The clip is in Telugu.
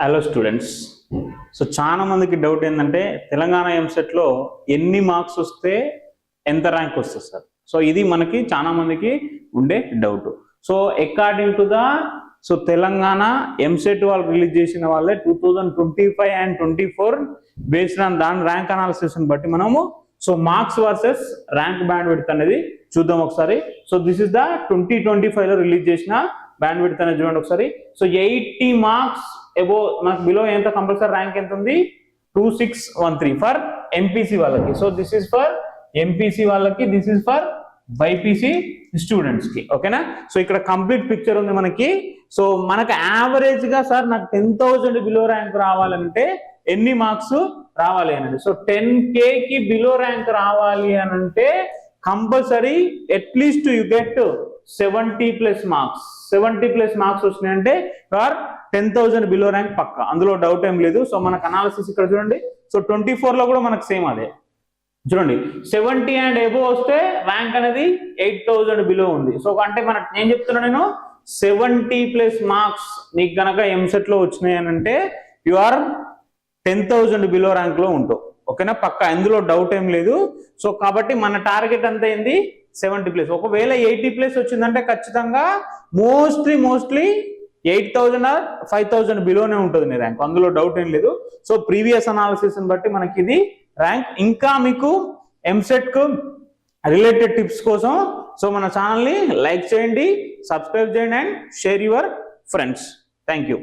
Hello students. సో చాలా మందికి డౌట్ ఏంటంటే తెలంగాణ ఎంసెట్లో ఎన్ని మార్క్స్ వస్తే ఎంత ర్యాంక్ వస్తుంది సార్. సో ఇది మనకి చాలా మందికి ఉండే doubt. So according to the Telangana EAMCET వాళ్ళు రిలీజ్ చేసిన వాళ్ళే 2025 and 24 బేస్డ్ ఆన్ దాని ర్యాంక్ అనాలిసిస్ బట్టి మనము marks versus rank band width అనేది చూద్దాం ఒకసారి. సో దిస్ ఇస్ ద 2025 లో రిలీజ్ చేసిన బ్యాండ్ విడ్త్ అనేది చూడండి ఒకసారి. సో 80 మార్క్స్ ఎబో మనకు బిలో ఎంత కంపల్సరీ ర్యాంక్ ఎంత ఉంది 2613 ఫర్ ఎంపీసీ వాళ్ళకి. So this is for MPC వాళ్ళకి, this is for BiPC students కి. ఓకేనా. సో ఇక్కడ కంప్లీట్ పిక్చర్ ఉంది మనకి. సో మనకు యావరేజ్ గా సార్ నాకు 10,000 బిలో ర్యాంక్ రావాలంటే ఎన్ని మార్క్స్ రావాలి అనండి. సో 10K కి బిలో ర్యాంక్ రావాలి అనంటే compulsory at least you get 70+ marks. 70+ marks వచ్చినాయంటే ఫర్ 10,000 బిలో ర్యాంక్ పక్క, అందులో డౌట్ ఏం లేదు. సో మనకు అనాలిసిస్ ఇక్కడ చూడండి. సో 24 లో కూడా మనకు సేమ్ అదే చూడండి. 70 and above వస్తే ర్యాంక్ అనేది 8,000 బిలో ఉంది. సో అంటే మనకు నేను చెప్తున్నా, నేను 70+ మార్క్స్ నీకు కనుక ఎంసెట్ లో వచ్చినాయి అని అంటే యు ఆర్ 10,000 బిలో ర్యాంక్ లో ఉంటావు. ఓకేనా, పక్క, అందులో డౌట్ ఏం లేదు. సో కాబట్టి మన టార్గెట్ అంతా ఏంది 70+. ఒకవేళ 80+ వచ్చిందంటే ఖచ్చితంగా మోస్ట్లీ 8,000 or 5,000 బిలోనే ఉంటుంది నీ ర్యాంక్, అందులో డౌట్ ఏం లేదు. సో ప్రీవియస్ అనాలిసిస్ బట్టి మనకి ఇది ర్యాంక్. ఇంకా మీకు ఎంసెట్ కు రిలేటెడ్ టిప్స్ కోసం మన ఛానల్ని లైక్ చేయండి, సబ్స్క్రైబ్ చేయండి and share your friends. Thank you.